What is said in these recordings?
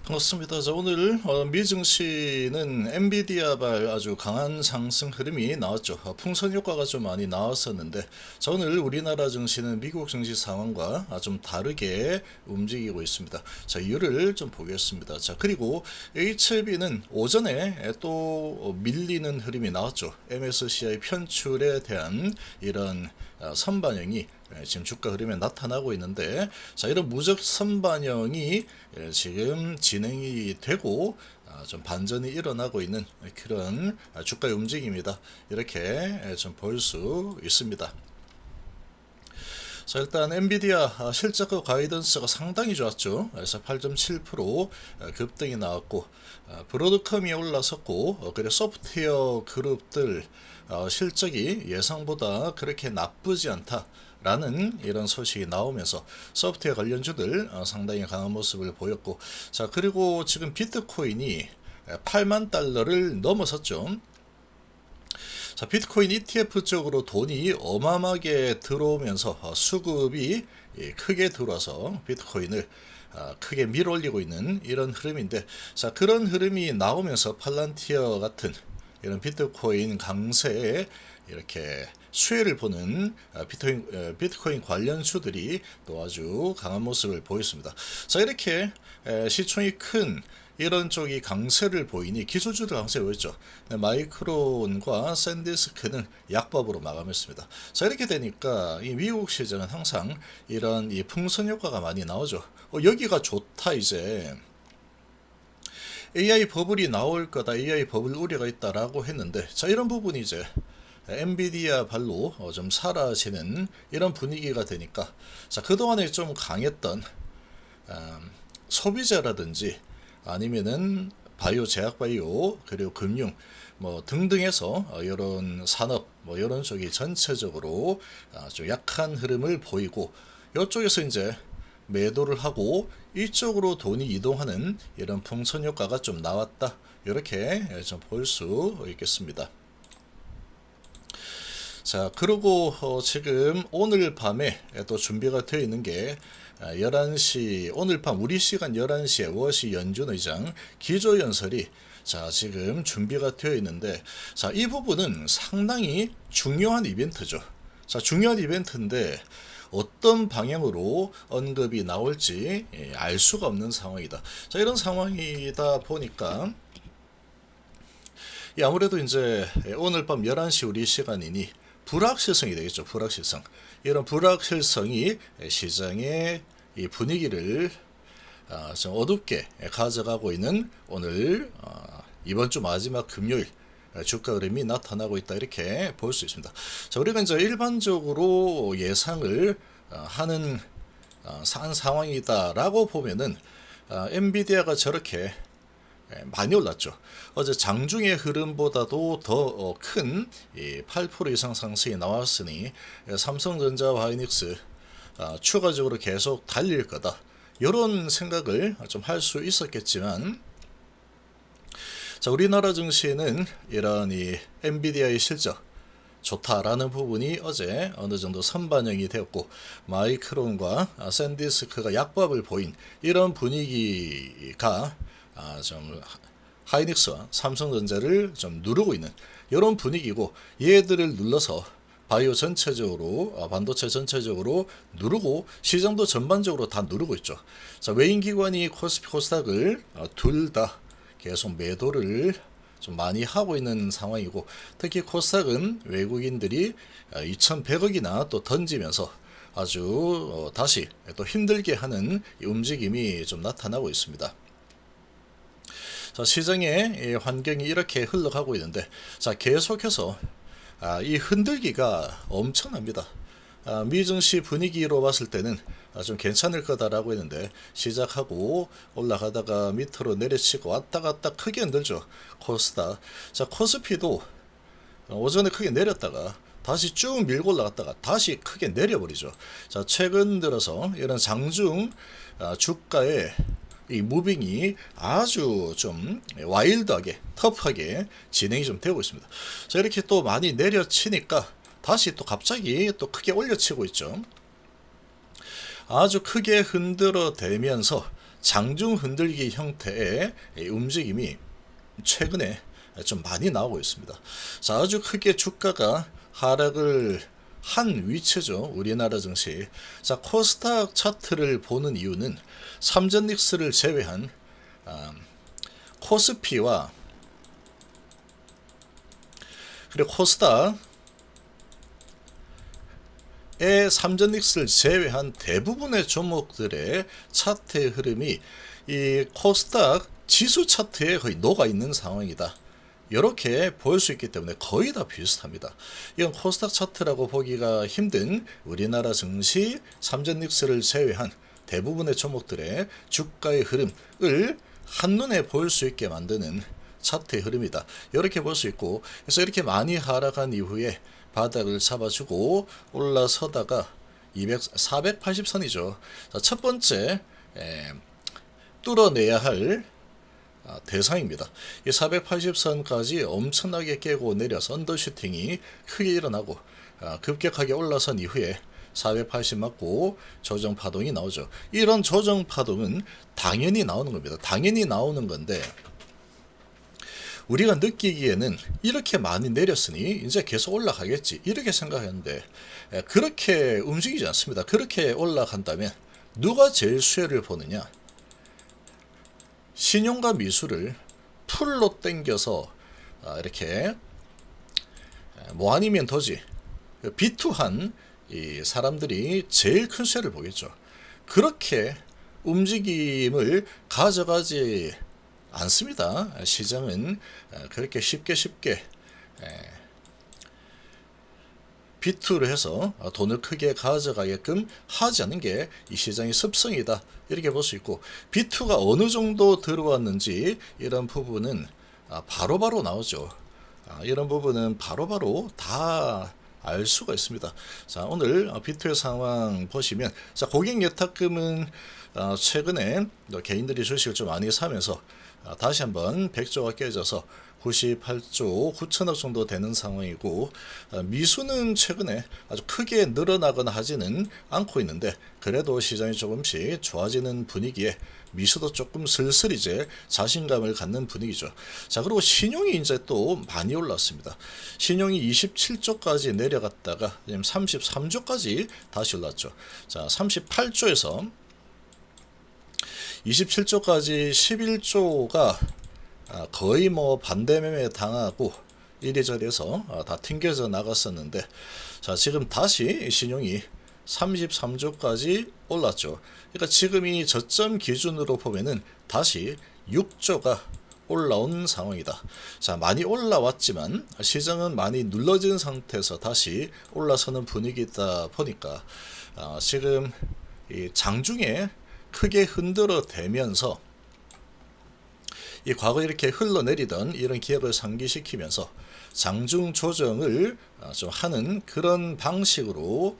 반갑습니다. 자, 오늘 미 증시는 엔비디아발 아주 강한 상승 흐름이 나왔죠. 풍선 효과가 좀 많이 나왔었는데, 자, 오늘 우리나라 증시는 미국 증시 상황과 좀 다르게 움직이고 있습니다. 자, 이유를 좀 보겠습니다. 자, 그리고 HLB는 오전에 또 밀리는 흐름이 나왔죠. MSCI 편출에 대한 이런 선반영이 지금 주가 흐름에 나타나고 있는데, 자, 이런 무적 선반영이 지금 진행이 되고 좀 반전이 일어나고 있는 그런 주가의 움직임이다, 이렇게 좀 볼 수 있습니다. 자, 일단 엔비디아 실적 가이던스가 상당히 좋았죠. 그래서 8.7% 급등이 나왔고, 브로드컴이 올라섰고, 그리고 소프트웨어 그룹들 실적이 예상보다 그렇게 나쁘지 않다 라는 이런 소식이 나오면서 소프트웨어 관련주들 상당히 강한 모습을 보였고, 자, 그리고 지금 비트코인이 8만 달러를 넘어섰죠. 자, 비트코인 ETF 쪽으로 돈이 어마어마하게 들어오면서 수급이 크게 들어와서 비트코인을 크게 밀어올리고 있는 이런 흐름인데, 자, 그런 흐름이 나오면서 팔란티어 같은 이런 비트코인 강세에 이렇게 수혜를 보는 비트코인 관련주들이 또 아주 강한 모습을 보였습니다. 자, 이렇게 시총이 큰 이런 쪽이 강세를 보이니 기술주들 강세 보였죠. 마이크론과 샌디스크는 약법으로 마감했습니다. 자, 이렇게 되니까 이 미국 시장은 항상 이런 이 풍선 효과가 많이 나오죠. 여기가 좋다, 이제 AI 버블이 나올 거다, AI 버블 우려가 있다라고 했는데, 자, 이런 부분이 이제 엔비디아 발로 좀 사라지는 이런 분위기가 되니까, 자, 그동안에 좀 강했던 소비자라든지 아니면은 바이오, 제약 바이오, 그리고 금융 뭐 등등해서 이런 산업 뭐 이런 쪽이 전체적으로 좀 약한 흐름을 보이고, 이쪽에서 이제 매도를 하고 이쪽으로 돈이 이동하는 이런 풍선 효과가 좀 나왔다, 이렇게 좀 볼 수 있겠습니다. 자, 그리고 지금 오늘 밤에 또 준비가 되어 있는 게 11시, 오늘 밤 우리 시간 11시에 워시 연준 의장 기조연설이 지금 준비가 되어 있는데, 자, 이 부분은 상당히 중요한 이벤트죠. 자, 중요한 이벤트인데 어떤 방향으로 언급이 나올지 알 수가 없는 상황이다. 자, 이런 상황이다 보니까 아무래도 이제 오늘 밤 11시 우리 시간이니 불확실성이 되겠죠. 불확실성. 이런 불확실성이 시장의 이 분위기를 좀 어둡게 가져가고 있는 오늘 이번 주 마지막 금요일 주가 흐름이 나타나고 있다, 이렇게 볼 수 있습니다. 자, 우리가 이제 일반적으로 예상을 하는 상황이다라고 보면은 엔비디아가 저렇게 많이 올랐죠. 어제 장중의 흐름보다도 더 큰 8% 이상 상승이 나왔으니 삼성전자와 하이닉스 추가적으로 계속 달릴 거다, 이런 생각을 좀 할 수 있었겠지만, 자, 우리나라 증시는 이런 이 엔비디아의 실적 좋다라는 부분이 어제 어느 정도 선반영이 되었고, 마이크론과 샌디스크가 약밥을 보인 이런 분위기가 좀 하이닉스와 삼성전자를 좀 누르고 있는 이런 분위기고, 얘들을 눌러서 바이오 전체적으로 반도체 전체적으로 누르고 시장도 전반적으로 다 누르고 있죠. 자, 외인 기관이 코스피 코스닥을 둘 다 계속 매도를 좀 많이 하고 있는 상황이고, 특히 코스닥은 외국인들이 2,100억이나 또 던지면서 아주 다시 또 힘들게 하는 움직임이 좀 나타나고 있습니다. 자, 시장의 환경이 이렇게 흘러가고 있는데, 자, 계속해서 이 흔들기가 엄청납니다. 미증시 분위기로 봤을 때는 좀 괜찮을 거다라고 했는데, 시작하고 올라가다가 밑으로 내려치고 왔다 갔다 크게 흔들죠. 코스닥. 자, 코스피도 오전에 크게 내렸다가 다시 쭉 밀고 올라갔다가 다시 크게 내려버리죠. 자, 최근 들어서 이런 장중 주가의 이 무빙이 아주 좀 와일드하게 터프하게 진행이 좀 되고 있습니다. 자, 이렇게 또 많이 내려치니까 다시 또 갑자기 또 크게 올려치고 있죠. 아주 크게 흔들어 대면서 장중 흔들기 형태의 움직임이 최근에 좀 많이 나오고 있습니다. 자, 아주 크게 주가가 하락을 한 위치죠. 우리나라 증시. 자, 코스닥 차트를 보는 이유는 삼전닉스를 제외한 코스피와 그리고 코스닥의 삼전닉스를 제외한 대부분의 종목들의 차트의 흐름이 이 코스닥 지수 차트에 거의 녹아 있는 상황이다. 이렇게 볼 수 있기 때문에 거의 다 비슷합니다. 이건 코스닥 차트라고 보기가 힘든 우리나라 증시 삼전닉스를 제외한 대부분의 종목들의 주가의 흐름을 한눈에 볼 수 있게 만드는 차트의 흐름이다. 이렇게 볼 수 있고, 그래서 이렇게 많이 하락한 이후에 바닥을 잡아주고 올라서다가 480선이죠. 첫 번째 뚫어내야 할 대상입니다. 이 480선까지 엄청나게 깨고 내려서 언더슈팅이 크게 일어나고 급격하게 올라선 이후에 480 맞고 조정 파동이 나오죠. 이런 조정 파동은 당연히 나오는 겁니다. 당연히 나오는 건데 우리가 느끼기에는 이렇게 많이 내렸으니 이제 계속 올라가겠지 이렇게 생각했는데 그렇게 움직이지 않습니다. 그렇게 올라간다면 누가 제일 수혜를 보느냐? 신용과 미수를 풀로 땡겨서 이렇게 뭐 아니면 더지 비투한 이 사람들이 제일 큰 수혜를 보겠죠. 그렇게 움직임을 가져가지 않습니다. 시장은 그렇게 쉽게 비투를 해서 돈을 크게 가져가게끔 하지 않는 게 이 시장의 습성이다. 이렇게 볼 수 있고, 비투가 어느 정도 들어왔는지 이런 부분은 바로바로 나오죠. 이런 부분은 바로바로 다 알 수가 있습니다. 자, 오늘 비투의 상황 보시면, 자, 고객 예탁금은 최근에 개인들이 주식을 좀 많이 사면서 다시 한번 100조가 깨져서 98조 9천억 정도 되는 상황이고, 미수는 최근에 아주 크게 늘어나거나 하지는 않고 있는데 그래도 시장이 조금씩 좋아지는 분위기에 미수도 조금 슬슬 이제 자신감을 갖는 분위기죠. 자, 그리고 신용이 이제 또 많이 올랐습니다. 신용이 27조까지 내려갔다가 지금 33조까지 다시 올랐죠. 자, 38조에서 27조까지 11조가 거의 뭐 반대매매 당하고 이리저리해서 다 튕겨져 나갔었는데, 자, 지금 다시 신용이 33조까지 올랐죠. 그러니까 지금 이 저점 기준으로 보면은 다시 6조가 올라온 상황이다. 자, 많이 올라왔지만 시장은 많이 눌러진 상태에서 다시 올라서는 분위기다 보니까 지금 이 장중에 크게 흔들어 대면서 이 과거 이렇게 흘러내리던 이런 기업을 상기시키면서 장중 조정을 좀 하는 그런 방식으로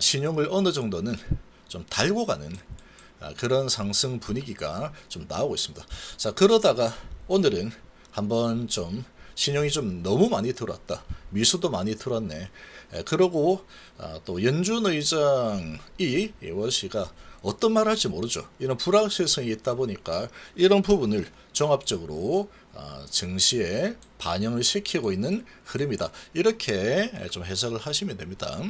신용을 어느 정도는 좀 달고 가는 그런 상승 분위기가 좀 나오고 있습니다. 자, 그러다가 오늘은 한번 좀 신용이 좀 너무 많이 들어왔다. 미수도 많이 들어왔네. 그러고 또 연준 의장이 월시가 어떤 말 할지 모르죠. 이런 불확실성이 있다 보니까 이런 부분을 종합적으로 증시에 반영을 시키고 있는 흐름이다. 이렇게 좀 해석을 하시면 됩니다.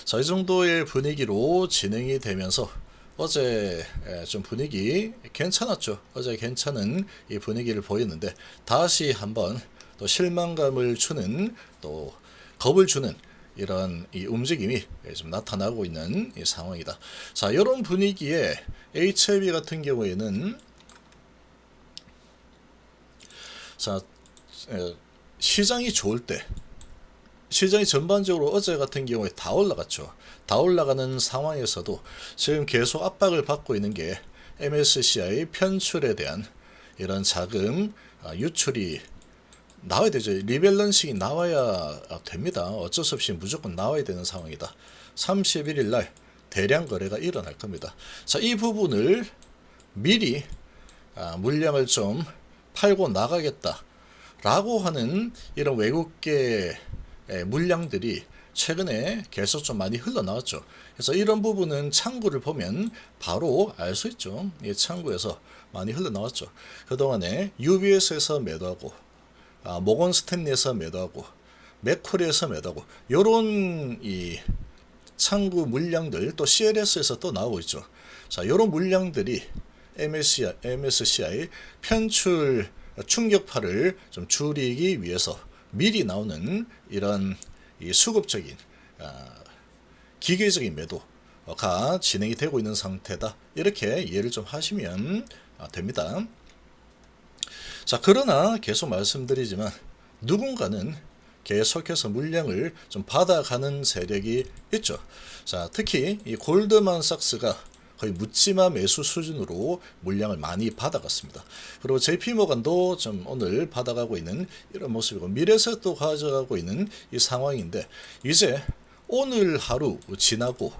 자, 이 정도의 분위기로 진행이 되면서 어제 좀 분위기 괜찮았죠. 어제 괜찮은 이 분위기를 보였는데 다시 한번 또 실망감을 주는 또 겁을 주는 이런 이 움직임이 좀 나타나고 있는 이 상황이다. 자, 이런 분위기에 HLB 같은 경우에는 자, 시장이 좋을 때 시장이 전반적으로 어제 같은 경우에 다 올라갔죠. 다 올라가는 상황에서도 지금 계속 압박을 받고 있는 게 MSCI 편출에 대한 이런 자금 유출이 나와야 되죠. 리밸런싱이 나와야 됩니다. 어쩔 수 없이 무조건 나와야 되는 상황이다. 31일 날 대량 거래가 일어날 겁니다. 자, 이 부분을 미리 물량을 좀 팔고 나가겠다 라고 하는 이런 외국계 물량들이 최근에 계속 좀 많이 흘러나왔죠. 그래서 이런 부분은 창구를 보면 바로 알 수 있죠. 이 창구에서 많이 흘러나왔죠. 그동안에 UBS에서 매도하고, 모건 스탠리에서 매도하고, 맥쿼리에서 매도하고, 요런 이 창구 물량들, 또 CLS에서 또 나오고 있죠. 자, 요런 물량들이 MSCI 편출 충격파를 좀 줄이기 위해서 미리 나오는 이런 이 수급적인 기계적인 매도가 진행이 되고 있는 상태다. 이렇게 이해를 좀 하시면 됩니다. 자, 그러나 계속 말씀드리지만 누군가는 계속해서 물량을 좀 받아가는 세력이 있죠. 자, 특히 이 골드만삭스가 거의 묻지마 매수 수준으로 물량을 많이 받아갔습니다. 그리고 JP모건도 좀 오늘 받아가고 있는 이런 모습이고, 미래에셋도 가져가고 있는 이 상황인데, 이제 오늘 하루 지나고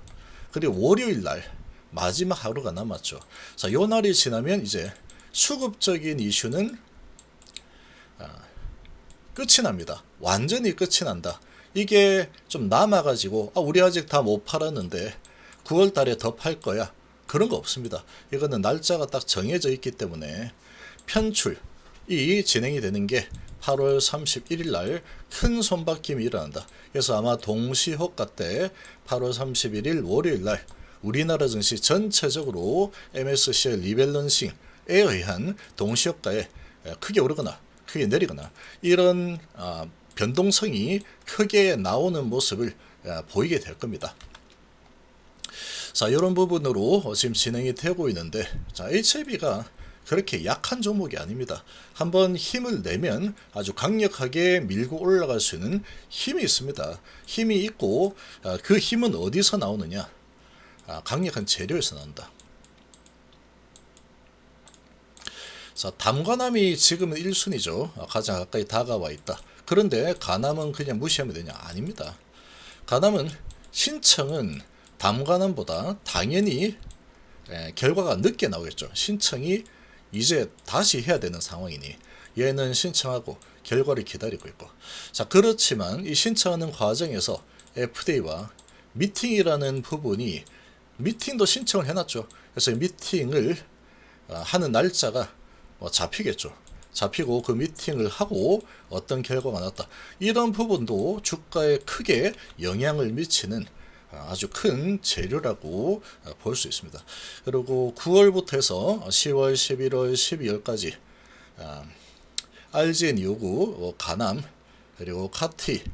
그리고 월요일 날 마지막 하루가 남았죠. 자, 요 날이 지나면 이제 수급적인 이슈는 끝이 납니다. 완전히 끝이 난다. 이게 좀 남아가지고 우리 아직 다 못 팔았는데 9월 달에 더 팔 거야. 그런 거 없습니다. 이거는 날짜가 딱 정해져 있기 때문에 편출이 진행이 되는 게 8월 31일 날 큰 손바뀜이 일어난다. 그래서 아마 동시호가 때 8월 31일 월요일 날 우리나라 증시 전체적으로 MSCI 리밸런싱에 의한 동시호가에 크게 오르거나 크게 내리거나 이런 변동성이 크게 나오는 모습을 보이게 될 겁니다. 자, 이런 부분으로 지금 진행이 되고 있는데, 자, HLB가 그렇게 약한 종목이 아닙니다. 한번 힘을 내면 아주 강력하게 밀고 올라갈 수 있는 힘이 있습니다. 힘이 있고 그 힘은 어디서 나오느냐? 강력한 재료에서 나온다. 자, 담가남이 지금은 1순위죠. 가장 가까이 다가와 있다. 그런데 가남은 그냥 무시하면 되냐? 아닙니다. 가남은 신청은 담가남보다 당연히 결과가 늦게 나오겠죠. 신청이 이제 다시 해야 되는 상황이니 얘는 신청하고 결과를 기다리고 있고, 자, 그렇지만 이 신청하는 과정에서 FDA와 미팅이라는 부분이, 미팅도 신청을 해놨죠. 그래서 미팅을 하는 날짜가 잡히겠죠. 잡히고 그 미팅을 하고 어떤 결과가 나왔다. 이런 부분도 주가에 크게 영향을 미치는 아주 큰 재료라고 볼 수 있습니다. 그리고 9월부터 해서 10월, 11월, 12월까지 RGN 요구, 가남, 그리고 카티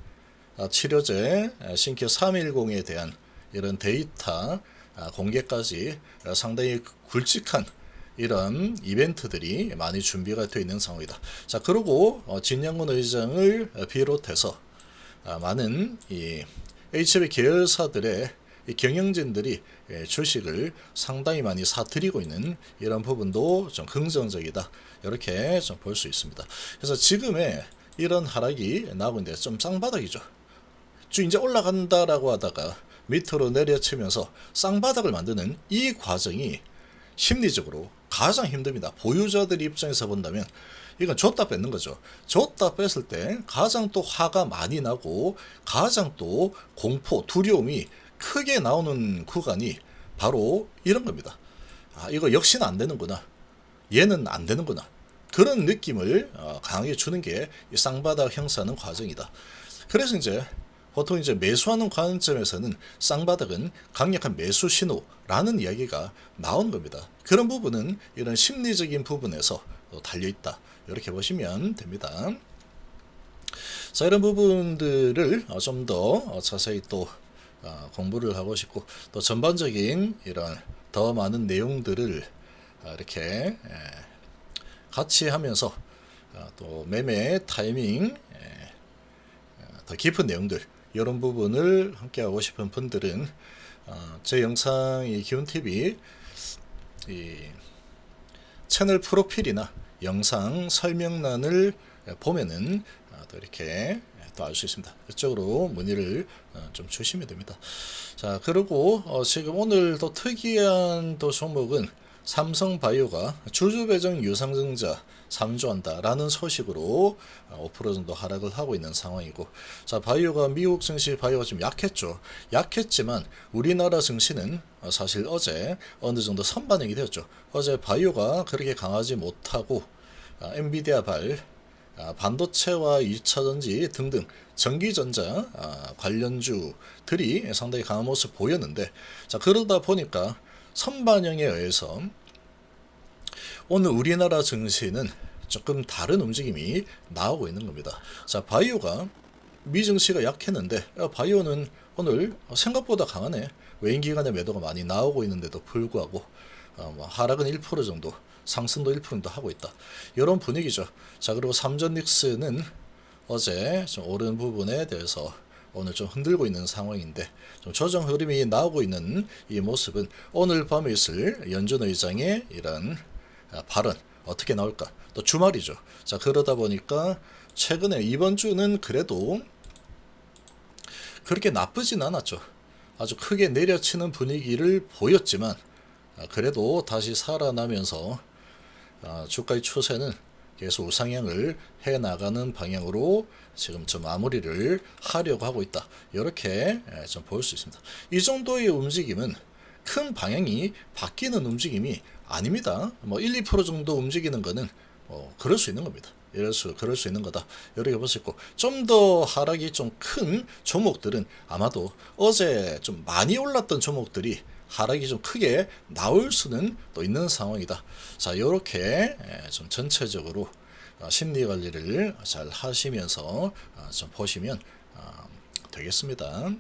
치료제 신규 310에 대한 이런 데이터 공개까지 상당히 굵직한 이런 이벤트들이 많이 준비가 되어 있는 상황이다. 자, 그리고 진양군 의장을 비롯해서 많은 이 HLB 계열사들의 이 경영진들이 주식을 상당히 많이 사들이고 있는 이런 부분도 좀 긍정적이다. 이렇게 좀 볼 수 있습니다. 그래서 지금의 이런 하락이 나오고 있는데 좀 쌍바닥이죠. 이제 올라간다라고 하다가 밑으로 내려치면서 쌍바닥을 만드는 이 과정이 심리적으로 가장 힘듭니다. 보유자들 입장에서 본다면 이건 줬다 뺏는 거죠. 줬다 뺐을 때 가장 또 화가 많이 나고 가장 또 공포, 두려움이 크게 나오는 구간이 바로 이런 겁니다. 이거 역시는 안 되는구나. 얘는 안 되는구나. 그런 느낌을 강하게 주는 게 이 쌍바닥 형성하는 과정이다. 그래서 이제 보통 이제 매수하는 관점에서는 쌍바닥은 강력한 매수 신호라는 이야기가 나온 겁니다. 그런 부분은 이런 심리적인 부분에서 달려있다. 이렇게 보시면 됩니다. 자, 이런 부분들을 좀 더 자세히 또 공부를 하고 싶고, 또 전반적인 이런 더 많은 내용들을 이렇게 같이 하면서 또 매매 타이밍, 더 깊은 내용들, 이런 부분을 함께 하고 싶은 분들은 제 영상 이 기운TV 이 채널 프로필이나 영상 설명란을 보면은 또 이렇게 또 알 수 있습니다. 이쪽으로 문의를 좀 주시면 됩니다. 자, 그리고 지금 오늘 또 특이한 또 종목은 삼성바이오가 주주배정 유상증자 3조한다라는 소식으로 5% 정도 하락을 하고 있는 상황이고, 자, 바이오가 미국 증시 바이오가 좀 약했죠. 약했지만 우리나라 증시는 사실 어제 어느 정도 선반영이 되었죠. 어제 바이오가 그렇게 강하지 못하고 엔비디아발 반도체와 2차전지 등등 전기전자 관련주들이 상당히 강한 모습 보였는데, 자, 그러다 보니까 선반영에 의해서 오늘 우리나라 증시는 조금 다른 움직임이 나오고 있는 겁니다. 자, 바이오가 미증시가 약했는데 바이오는 오늘 생각보다 강하네. 외인 기관의 매도가 많이 나오고 있는데도 불구하고 하락은 1% 정도, 상승도 1% 정도 하고 있다. 이런 분위기죠. 자, 그리고 삼전닉스는 어제 좀 오른 부분에 대해서 오늘 좀 흔들고 있는 상황인데, 좀 조정 흐름이 나오고 있는 이 모습은 오늘 밤에 있을 연준 의장의 이런 발언 어떻게 나올까? 또 주말이죠. 자, 그러다 보니까 최근에 이번 주는 그래도 그렇게 나쁘진 않았죠. 아주 크게 내려치는 분위기를 보였지만 그래도 다시 살아나면서 주가의 추세는 계속 우상향을 해 나가는 방향으로 지금 좀 마무리를 하려고 하고 있다. 이렇게 좀 볼 수 있습니다. 이 정도의 움직임은 큰 방향이 바뀌는 움직임이 아닙니다. 뭐 1, 2% 정도 움직이는 거는 그럴 수 있는 겁니다. 그럴 수 있는 거다. 이렇게 볼 수 있고, 좀 더 하락이 좀 큰 종목들은 아마도 어제 좀 많이 올랐던 종목들이 하락이 좀 크게 나올 수는 또 있는 상황이다. 자, 이렇게 좀 전체적으로 심리 관리를 잘 하시면서 좀 보시면 되겠습니다.